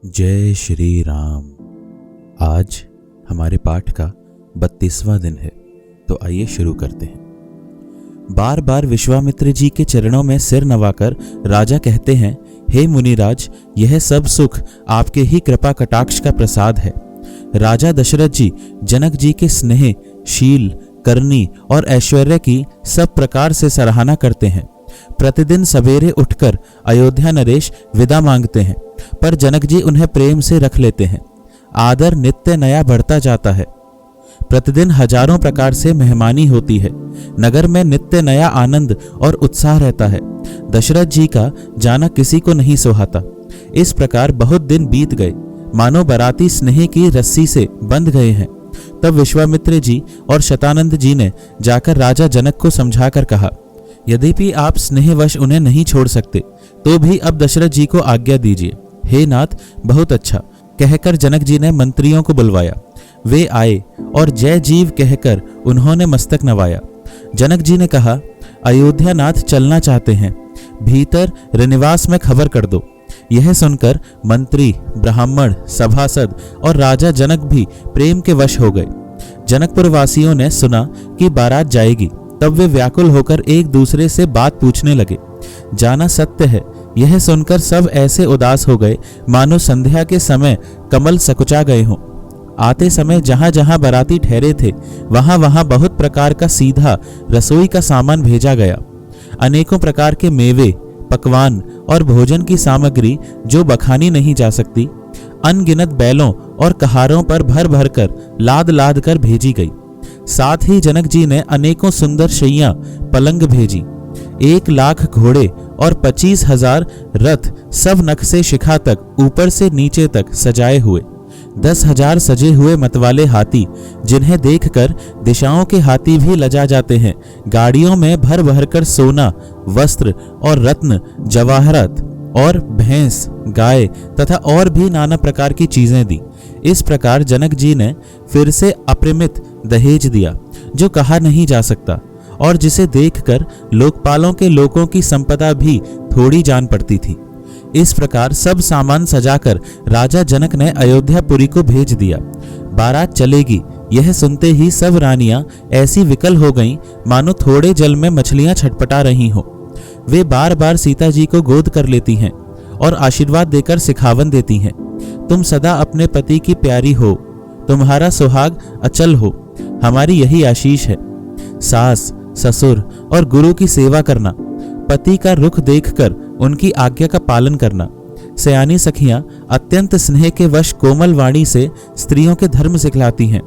जय श्री राम। आज हमारे पाठ का 32वां दिन है, तो आइए शुरू करते हैं। बार बार विश्वामित्र जी के चरणों में सिर नवाकर राजा कहते हैं, हे मुनिराज, यह सब सुख आपके ही कृपा कटाक्ष का प्रसाद है। राजा दशरथ जी जनक जी के स्नेह, शील, करनी और ऐश्वर्य की सब प्रकार से सराहना करते हैं। प्रतिदिन सवेरे उठकर अयोध्या नरेश विदा मांगते हैं, पर जनक जी उन्हें प्रेम से रख लेते हैं। आदर नित्य नया बढ़ता जाता है। प्रतिदिन हजारों प्रकार से मेहमानी होती है। नगर में नित्य नया आनंद और उत्साह रहता है। दशरथ जी का जाना किसी को नहीं सुहाता। इस प्रकार बहुत दिन बीत गए, मानो बाराती स्नेह की रस्सी से बंध गए हैं। तब विश्वामित्र जी और शतानंद जी ने जाकर राजा जनक को समझाकर कहा, यद्यपि आप स्नेहवश उन्हें नहीं छोड़ सकते, तो भी अब दशरथ जी को आज्ञा दीजिए। हे नाथ, बहुत अच्छा कहकर जनक जी ने मंत्रियों को बुलवाया। वे आए और जय जीव कहकर उन्होंने मस्तक नवाया। जनक जी ने कहा, अयोध्या नाथ चलना चाहते हैं, भीतर रनिवास में खबर कर दो। यह सुनकर मंत्री, ब्राह्मण, सभासद और राजा जनक भी प्रेम के वश हो गए। जनकपुर वासियों ने सुना कि बारात जाएगी, तब वे व्याकुल होकर एक दूसरे से बात पूछने लगे। जाना सत्य है, यह सुनकर सब ऐसे उदास हो गए मानो संध्या के समय कमल सकुचा गए हों। आते समय जहां जहां बाराती ठहरे थे, वहां वहां बहुत प्रकार का सीधा रसोई का सामान भेजा गया। अनेकों प्रकार के मेवे, पकवान और भोजन की सामग्री जो बखानी नहीं जा सकती, अनगिनत बैलों और कहारों पर भर भर कर लाद लाद कर भेजी गई। साथ ही जनक जी ने अनेकों सुंदर शैया पलंग भेजी। 1,00,000 घोड़े और 25,000 रथ, सब नख से शिखा तक ऊपर से नीचे तक सजाए हुए। 10,000 सजे हुए मतवाले हाथी, जिन्हें देखकर दिशाओं के हाथी भी लजा जाते हैं, गाड़ियों में भर भर कर सोना, वस्त्र और रत्न, जवाहरात और भैंस, गाय तथा और भी नाना प्रकार की चीजें दी। इस प्रकार जनक जी ने फिर से अपरिमित दहेज दिया, जो कहा नहीं जा सकता और जिसे देखकर लोकपालों के लोगों की संपदा भी थोड़ी जान पड़ती थी। इस प्रकार सब सामान सजाकर राजा जनक ने अयोध्यापुरी को भेज दिया। बारात चलेगी, यह सुनते ही सब रानियां ऐसी विकल हो गईं मानो थोड़े जल में मछलियां छटपटा रही हो। वे बार बार सीता जी को गोद कर लेती हैं और आशीर्वाद देकर सिखावन देती हैं, तुम सदा अपने पति की प्यारी हो, तुम्हारा सुहाग अचल हो, हमारी यही आशीष है। सास, ससुर और गुरु की सेवा करना, पति का रुख देखकर उनकी आज्ञा का पालन करना। सयानी सखियां अत्यंत स्नेह के वश कोमल वाणी से स्त्रियों के धर्म सिखलाती हैं।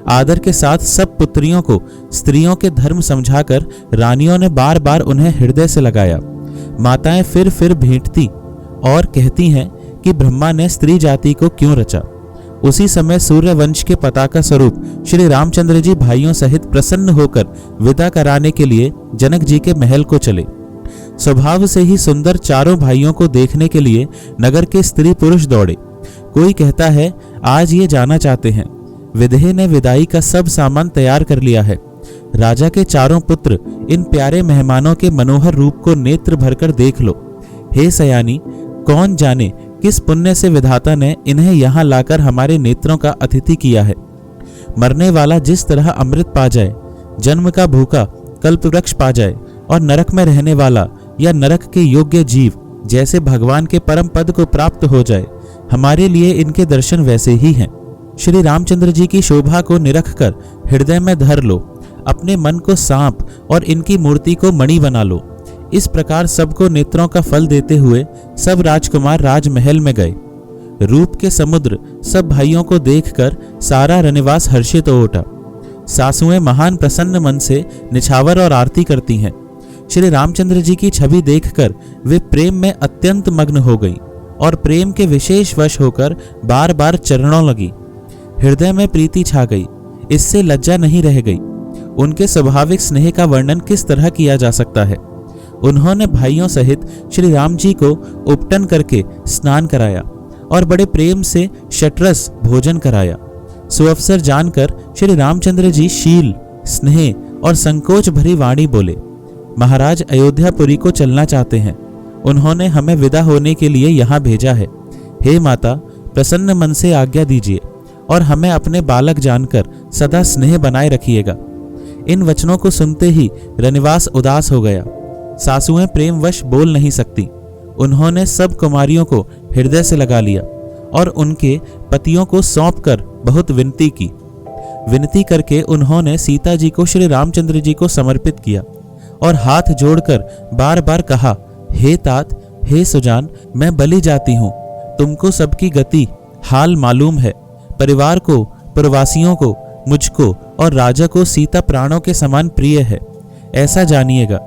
आदर के साथ सब पुत्रियों को स्त्रियों के धर्म समझाकर रानियों ने बार बार उन्हें हृदय से लगाया। माताएं फिर भेंटती और कहती हैं कि ब्रह्मा ने स्त्री जाति को क्यों रचा। उसी समय सूर्यवंश के पताका स्वरूप श्री रामचंद्र जी भाइयों सहित प्रसन्न होकर विदा कराने के लिए जनक जी के महल को चले। स्वभाव से ही सुंदर चारों भाइयों को देखने के लिए नगर के स्त्री पुरुष दौड़े। कोई कहता है, आज ये जाना चाहते हैं। विदेह ने विदाई का सब सामान तैयार कर लिया है। राजा के चारों पुत्र इन प्यारे मेहमानों के मनोहर रूप को नेत्र भरकर देख लो। हे सयानी, कौन जाने किस पुण्य से विधाता ने इन्हें यहाँ लाकर हमारे नेत्रों का अतिथि किया है। मरने वाला जिस तरह अमृत पा जाए, जन्म का भूखा कल्पवृक्ष पा जाए और नरक में रहने वाला या नरक के योग्य जीव जैसे भगवान के परम पद को प्राप्त हो जाए, हमारे लिए इनके दर्शन वैसे ही हैं। श्री रामचंद्र जी की शोभा को निरख कर हृदय में धर लो, अपने मन को सांप और इनकी मूर्ति को मणि बना लो। इस प्रकार सबको नेत्रों का फल देते हुए सब राजकुमार राजमहल में गए। रूप के समुद्र सब भाइयों को देखकर सारा रनिवास हर्षित हो उठा। सासुएं महान प्रसन्न मन से निछावर और आरती करती हैं। श्री रामचंद्र जी की छवि देखकर वे प्रेम में अत्यंत मग्न हो गई और प्रेम के विशेष वश होकर बार बार चरणों लगी। हृदय में प्रीति छा गई, इससे लज्जा नहीं रह गई। उनके स्वाभाविक स्नेह का वर्णन किस तरह किया जा सकता है। उन्होंने भाइयों सहित श्री राम जी को उपटन करके स्नान कराया और बड़े प्रेम से शतरस भोजन कराया। सुअवसर जानकर श्री रामचंद्र जी शील, स्नेह और संकोच भरी वाणी बोले, महाराज अयोध्यापुरी को चलना चाहते हैं। उन्होंने हमें विदा होने के लिए यहाँ भेजा है। हे माता, प्रसन्न मन से आज्ञा दीजिए और हमें अपने बालक जानकर सदा स्नेह बनाए रखिएगा। इन वचनों को सुनते ही रनिवास उदास हो गया। सासुएं प्रेमवश बोल नहीं सकती। उन्होंने सब कुमारियों को हृदय से लगा लिया और उनके पतियों को सौंपकर बहुत विनती की। विनती करके उन्होंने सीता जी को श्री रामचंद्र जी को समर्पित किया और हाथ जोड़कर बार बार कहा, हे तात, हे सुजान, मैं बलि जाती हूँ। तुमको सबकी गति हाल मालूम है। परिवार को, प्रवासियों को, मुझको और राजा को सीता प्राणों के समान प्रिय है, ऐसा जानिएगा।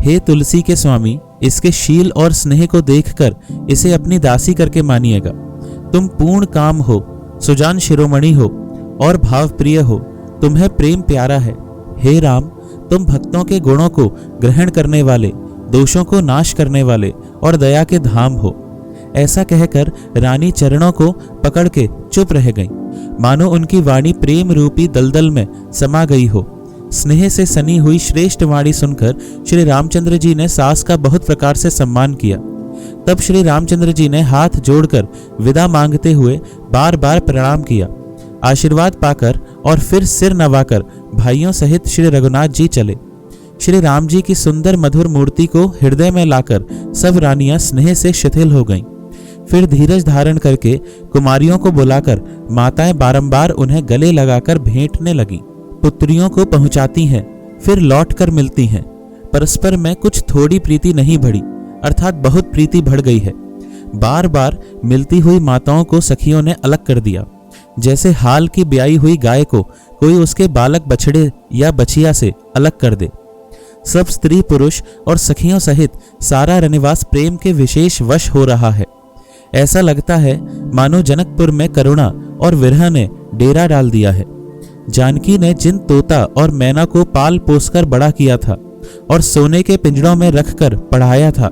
हे तुलसी के स्वामी, इसके शील और स्नेह को देखकर इसे अपनी दासी करके मानिएगा। तुम पूर्ण काम हो, सुजान शिरोमणि हो और भाव प्रिय हो। तुम्हें प्रेम प्यारा है। हे राम, तुम भक्तों के गुणों को ग्रहण करने वाले, दोषों को नाश करने वाले और दया के धाम हो। ऐसा कहकर रानी चरणों को पकड़ के चुप रह गई, मानो उनकी वाणी प्रेम रूपी दलदल में समा गई हो। स्नेह से सनी हुई श्रेष्ठ वाणी सुनकर श्री रामचंद्र जी ने सास का बहुत प्रकार से सम्मान किया। तब श्री रामचंद्र जी ने हाथ जोड़कर विदा मांगते हुए बार बार प्रणाम किया। आशीर्वाद पाकर और फिर सिर नवाकर भाइयों सहित श्री रघुनाथ जी चले। श्री राम जी की सुंदर मधुर मूर्ति को हृदय में लाकर सब रानियां स्नेह से शिथिल हो गईं। फिर धीरज धारण करके कुमारियों को बुलाकर माताएं बारंबार उन्हें गले लगाकर भेंटने लगीं। पुत्रियों को पहुंचाती हैं, फिर लौट कर मिलती हैं। परस्पर में कुछ थोड़ी प्रीति नहीं बढ़ी, अर्थात बहुत प्रीति बढ़ गई है। बार बार मिलती हुई माताओं को सखियों ने अलग कर दिया, जैसे हाल की ब्याई हुई गाय को कोई उसके बालक बछड़े या बछिया से अलग कर दे। सब स्त्री पुरुष और सखियों सहित सारा रनिवास प्रेम के विशेष वश हो रहा है। ऐसा लगता है मानो जनकपुर में करुणा और विरह ने डेरा डाल दिया है। जानकी ने जिन तोता और मैना को पाल पोसकर बड़ा किया था और सोने के पिंजड़ों में रखकर पढ़ाया था,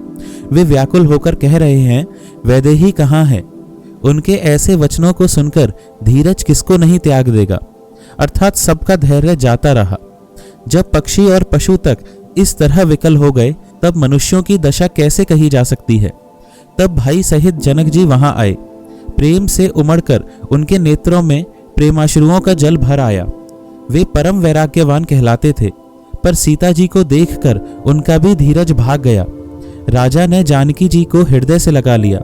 वे व्याकुल होकर कह रहे हैं, वैदेही कहाँ है। उनके ऐसे वचनों को सुनकर धीरज किसको नहीं त्याग देगा। अर्थात सबका धैर्य जाता रहा। जब पक्षी और पशु तक इस तरह विकल हो गए, तब मनुष्यों की दशा कैसे कही जा सकती है। तब भाई सहित जनक जी वहां आए। प्रेम से उमड़कर उनके नेत्रों में प्रेमाश्रुओं का जल भर आया। वे परम वैराग्यवान कहलाते थे, पर सीता जी को देखकर उनका भी धीरज भाग गया। राजा ने जानकी जी को हृदय से लगा लिया।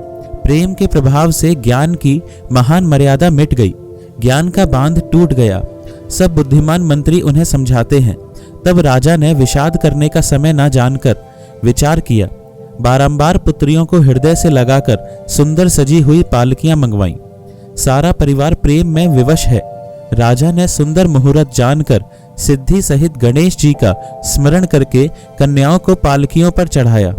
प्रेम के प्रभाव से ज्ञान की महान मर्यादा मिट गई, ज्ञान का बांध टूट गया। सब बुद्धिमान मंत्री उन्हें समझाते हैं। तब राजा ने विषाद करने का समय न जानकर विचार किया। बारंबार पुत्रियों को हृदय से लगाकर सुंदर सजी हुई पालकियां मंगवाईं। सारा परिवार प्रेम में विवश है। राजा ने सुंदर मुहूर्त जानकर सिद्धि सहित गणेश जी का स्मरण करके कन्याओं को पालकियों पर चढ़ाया।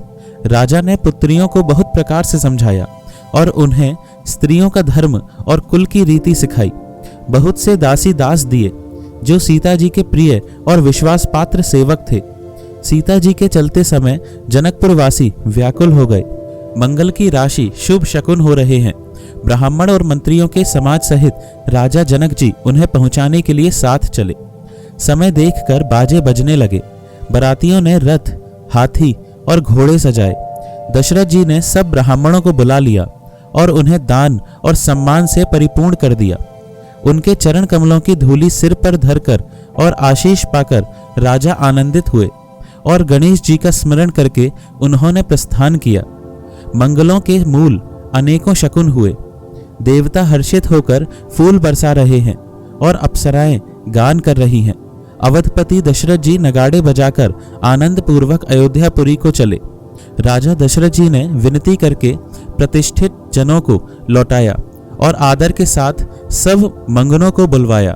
राजा ने पुत्रियों को बहुत प्रकार से समझाया और उन्हें स्त्रियों का धर्म और कुल की रीति सिखाई। बहुत से दासी दास दिए जो सीता जी के प्रिय और विश्वास पात्र सेवक थे। सीता जी के चलते समय जनकपुरवासी व्याकुल हो गए। मंगल की राशि शुभ शकुन हो रहे हैं। ब्राह्मण और मंत्रियों के समाज सहित राजा जनक जी उन्हें पहुंचाने के लिए साथ चले। समय देखकर बाजे बजने लगे। बरातियों ने रथ, हाथी और घोड़े सजाए। दशरथ जी ने सब ब्राह्मणों को बुला लिया और उन्हें दान और सम्मान से परिपूर्ण कर दिया। उनके चरण कमलों की धूली सिर पर धरकर और आशीष पाकर राजा आनंदित हुए और गणेश जी का स्मरण करके उन्होंने प्रस्थान किया। मंगलों के मूल अनेकों शकुन हुए। देवता हर्षित होकर फूल बरसा रहे हैं और अप्सराएं गान कर रही हैं। अवधपति दशरथ जी नगाड़े बजाकर आनंद पूर्वक अयोध्यापुरी को चले। राजा दशरथ जी ने विनती करके प्रतिष्ठित जनों को लौटाया और आदर के साथ सब मंगनों को बुलवाया।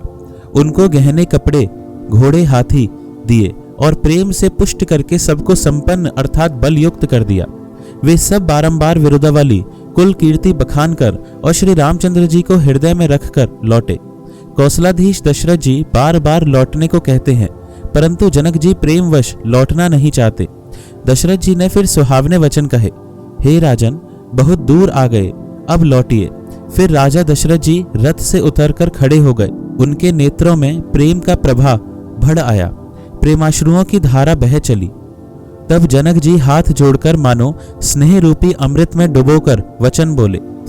उनको गहने कपड़े, घोड़े, हाथी दिए और प्रेम से पुष्ट करके सबको संपन्न अर्थात बल युक्त कर दिया। वे सब बारंबार विरुदावली कुल कीर्ति बखान कर और श्री रामचंद्र जी को हृदय में रखकर लौटे। कौशलाधीश दशरथ जी बार बार लौटने को कहते हैं, परंतु जनक जी प्रेमवश लौटना नहीं चाहते। दशरथ जी ने फिर सुहावने वचन कहे, हे राजन, बहुत दूर आ गए, अब लौटिए। फिर राजा दशरथ जी रथ से उतरकर खड़े हो गए। उनके नेत्रों में प्रेम का प्रभा बढ़ आया। प्रेमाश्रुओं की धारा बह चली। तब जनक जी हाथ जोड़कर मानो स्नेह रूपी अमृत में डुबोकर वचन बोले,